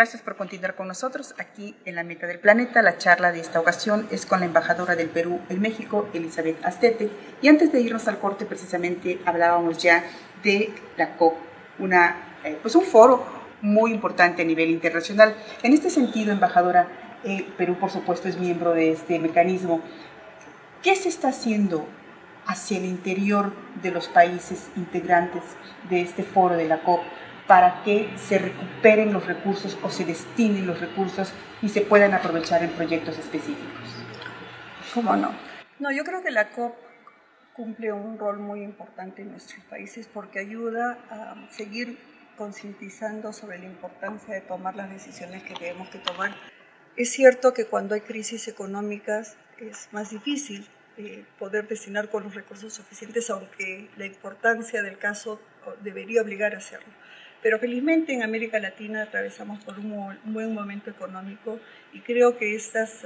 Gracias por continuar con nosotros aquí en La Meta del Planeta. La charla de esta ocasión es con la embajadora del Perú en México, Elizabeth Astete. Y antes de irnos al corte, precisamente hablábamos ya de la COP, un foro muy importante a nivel internacional. En este sentido, embajadora, Perú, por supuesto, es miembro de este mecanismo. ¿Qué se está haciendo hacia el interior de los países integrantes de este foro de la COP para que se recuperen los recursos o se destinen los recursos y se puedan aprovechar en proyectos específicos? ¿Cómo no? No, yo creo que la COP cumple un rol muy importante en nuestros países porque ayuda a seguir concientizando sobre la importancia de tomar las decisiones que tenemos que tomar. Es cierto que cuando hay crisis económicas es más difícil poder destinar con los recursos suficientes, aunque la importancia del caso debería obligar a hacerlo. Pero felizmente en América Latina atravesamos por un buen momento económico y creo que estas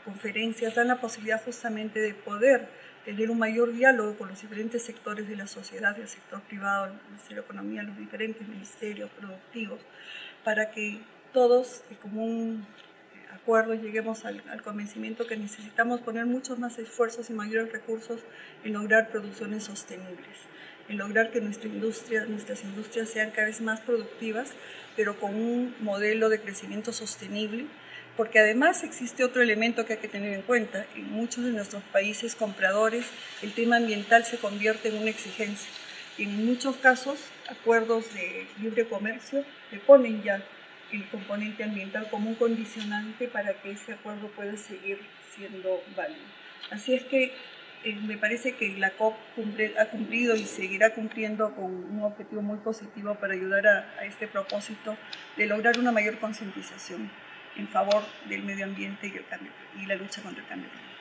conferencias dan la posibilidad justamente de poder tener un mayor diálogo con los diferentes sectores de la sociedad, el sector privado, el Ministerio de Economía, los diferentes ministerios productivos, para que todos, de común acuerdo, lleguemos al convencimiento que necesitamos poner muchos más esfuerzos y mayores recursos en lograr producciones sostenibles, en lograr que nuestras industrias sean cada vez más productivas, pero con un modelo de crecimiento sostenible, porque además existe otro elemento que hay que tener en cuenta. En muchos de nuestros países compradores el tema ambiental se convierte en una exigencia. Y en muchos casos, acuerdos de libre comercio le ponen ya el componente ambiental como un condicionante para que ese acuerdo pueda seguir siendo válido. Así es que me parece que la COP ha cumplido y seguirá cumpliendo con un objetivo muy positivo para ayudar a este propósito de lograr una mayor concientización en favor del medio ambiente y la lucha contra el cambio climático.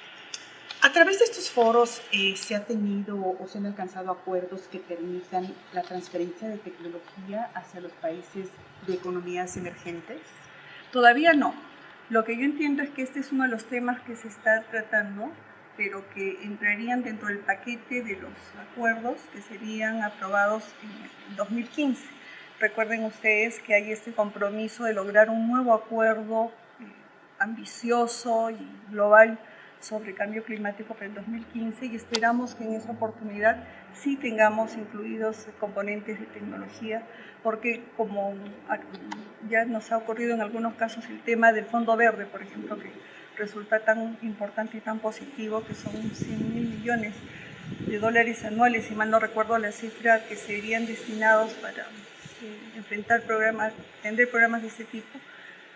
A través de estos foros se ha tenido o se han alcanzado acuerdos que permitan la transferencia de tecnología hacia los países de economías emergentes. Todavía no. Lo que yo entiendo es que este es uno de los temas que se está tratando, pero que entrarían dentro del paquete de los acuerdos que serían aprobados en 2015. Recuerden ustedes que hay este compromiso de lograr un nuevo acuerdo ambicioso y global sobre cambio climático para el 2015 y esperamos que en esa oportunidad sí tengamos incluidos componentes de tecnología, porque como ya nos ha ocurrido en algunos casos el tema del Fondo Verde, por ejemplo, que resulta tan importante y tan positivo, que son 100.000 millones de dólares anuales, si mal no recuerdo la cifra, que serían destinados para atender programas de este tipo.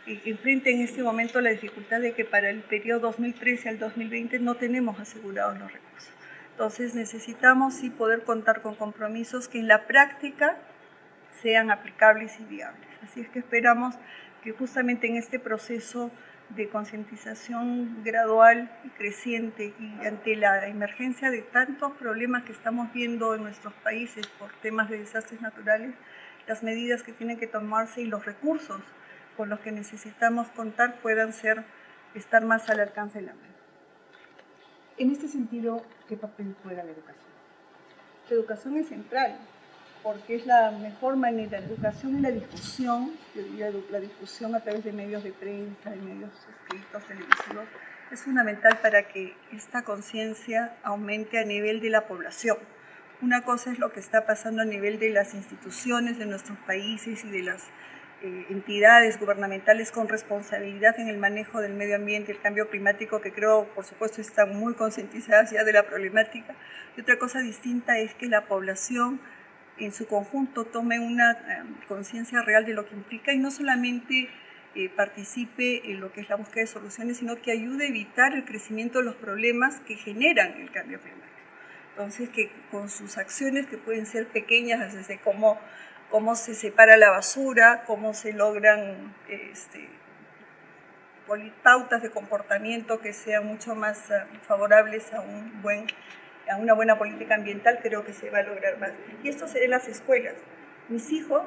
Enfrenta en este momento la dificultad de que para el periodo 2013 al 2020 no tenemos asegurados los recursos. Entonces necesitamos sí poder contar con compromisos que en la práctica sean aplicables y viables. Así es que esperamos que justamente en este proceso de concientización gradual y creciente y ante la emergencia de tantos problemas que estamos viendo en nuestros países por temas de desastres naturales, las medidas que tienen que tomarse y los recursos con los que necesitamos contar puedan estar más al alcance de la mano. En este sentido, ¿qué papel juega la educación? La educación es central, porque es la mejor manera, la educación y la difusión, yo diría la difusión a través de medios de prensa, de medios escritos, televisivos, es fundamental para que esta conciencia aumente a nivel de la población. Una cosa es lo que está pasando a nivel de las instituciones de nuestros países y de las entidades gubernamentales con responsabilidad en el manejo del medio ambiente, el cambio climático, que creo, por supuesto, están muy concientizadas ya de la problemática. Y otra cosa distinta es que la población en su conjunto tome una conciencia real de lo que implica y no solamente participe en lo que es la búsqueda de soluciones, sino que ayude a evitar el crecimiento de los problemas que generan el cambio climático. Entonces, que con sus acciones, que pueden ser pequeñas, desde cómo se separa la basura, cómo se logran pautas de comportamiento que sean mucho más favorables a una buena política ambiental, creo que se va a lograr más. Y esto se ve en las escuelas. Mis hijos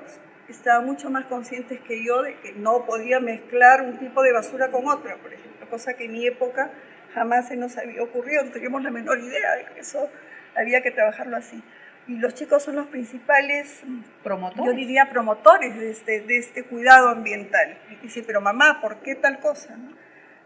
estaban mucho más conscientes que yo de que no podía mezclar un tipo de basura con otra, por ejemplo, cosa que en mi época jamás se nos había ocurrido, no teníamos la menor idea de que eso había que trabajarlo así. Y los chicos son los principales promotores, yo diría promotores de este cuidado ambiental. Y dice, pero mamá, ¿por qué tal cosa? ¿No?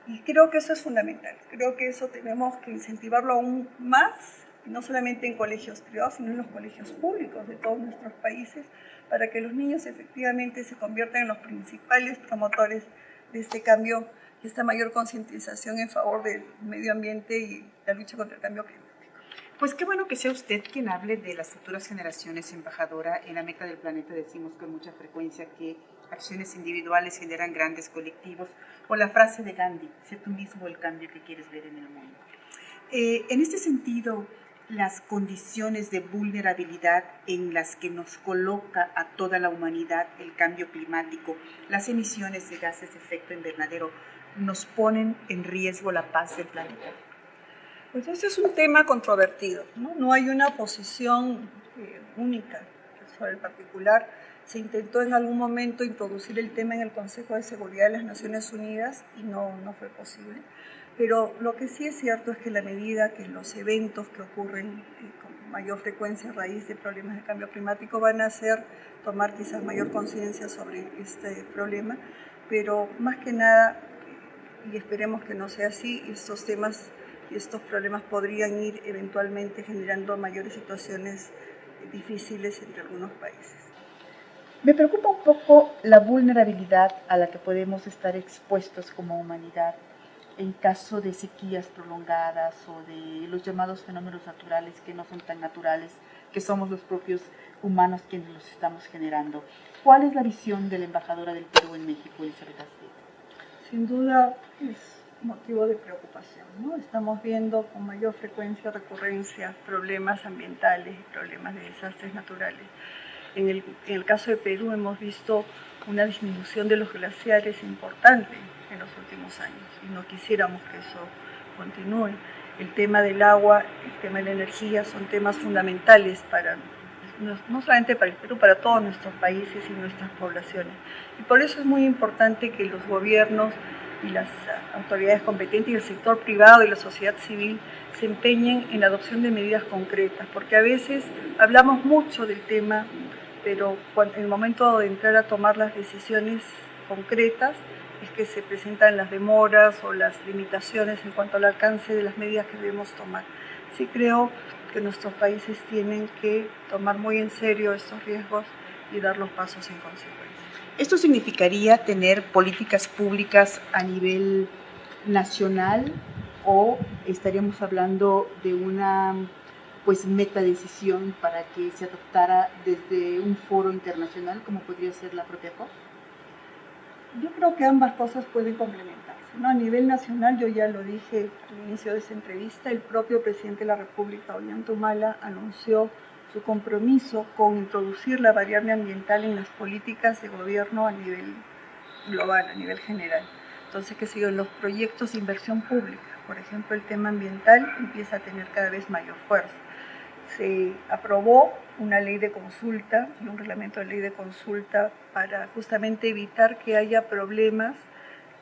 Y creo que eso es fundamental. Creo que eso tenemos que incentivarlo aún más, no solamente en colegios privados, sino en los colegios públicos de todos nuestros países, para que los niños efectivamente se conviertan en los principales promotores de este cambio y esta mayor concientización en favor del medio ambiente y la lucha contra el cambio climático. Pues qué bueno que sea usted quien hable de las futuras generaciones, embajadora. En la Meta del Planeta decimos con mucha frecuencia que acciones individuales generan grandes colectivos, o la frase de Gandhi, sé tú mismo el cambio que quieres ver en el mundo. En este sentido, las condiciones de vulnerabilidad en las que nos coloca a toda la humanidad el cambio climático, las emisiones de gases de efecto invernadero, nos ponen en riesgo la paz del planeta. Pues ese es un tema controvertido, ¿no? No hay una posición única sobre el particular. Se intentó en algún momento introducir el tema en el Consejo de Seguridad de las Naciones Unidas y no fue posible. Pero lo que sí es cierto es que a la medida que los eventos que ocurren con mayor frecuencia a raíz de problemas de cambio climático van a hacer tomar quizás mayor conciencia sobre este problema, pero más que nada, y esperemos que no sea así, estos temas y estos problemas podrían ir eventualmente generando mayores situaciones difíciles entre algunos países. Me preocupa un poco la vulnerabilidad a la que podemos estar expuestos como humanidad en caso de sequías prolongadas o de los llamados fenómenos naturales que no son tan naturales, que somos los propios humanos quienes los estamos generando. ¿Cuál es la visión de la embajadora del Perú en México, Elizabeth Astete? Sin duda es motivo de preocupación, ¿no? Estamos viendo con mayor frecuencia recurrencias, problemas ambientales, problemas de desastres naturales. En el caso de Perú hemos visto una disminución de los glaciares importante en los últimos años y no quisiéramos que eso continúe. El tema del agua, el tema de la energía son temas fundamentales para, no solamente para el Perú, para todos nuestros países y nuestras poblaciones. Y por eso es muy importante que los gobiernos y las autoridades competentes y el sector privado y la sociedad civil se empeñen en la adopción de medidas concretas, porque a veces hablamos mucho del tema, pero en el momento de entrar a tomar las decisiones concretas es que se presentan las demoras o las limitaciones en cuanto al alcance de las medidas que debemos tomar. Sí creo que nuestros países tienen que tomar muy en serio estos riesgos y dar los pasos en consecuencia. ¿Esto significaría tener políticas públicas a nivel nacional o estaríamos hablando de una metadecisión para que se adoptara desde un foro internacional como podría ser la propia COP? Yo creo que ambas cosas pueden complementarse, ¿no? A nivel nacional, yo ya lo dije al inicio de esta entrevista, el propio presidente de la República, Ollanta Humala, anunció su compromiso con introducir la variable ambiental en las políticas de gobierno a nivel global, a nivel general. Entonces, que en los proyectos de inversión pública, por ejemplo, el tema ambiental empieza a tener cada vez mayor fuerza. Se aprobó una ley de consulta y un reglamento de ley de consulta para justamente evitar que haya problemas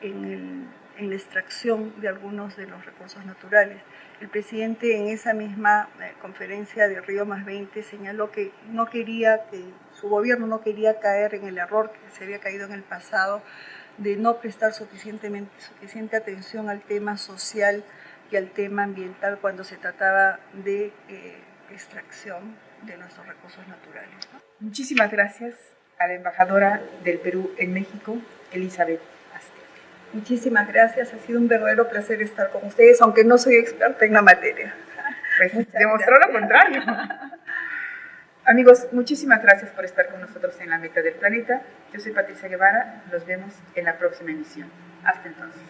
en la extracción de algunos de los recursos naturales. El presidente en esa misma conferencia de Río +20 señaló que su gobierno no quería caer en el error que se había caído en el pasado de no prestar suficiente atención al tema social y al tema ambiental cuando se trataba de extracción de nuestros recursos naturales, ¿no? Muchísimas gracias a la embajadora del Perú en México, Elizabeth Astete. Muchísimas gracias, ha sido un verdadero placer estar con ustedes, aunque no soy experta en la materia. Pues demostró lo contrario. Amigos, muchísimas gracias por estar con nosotros en La Meta del Planeta. Yo soy Patricia Guevara, nos vemos en la próxima emisión. Hasta entonces.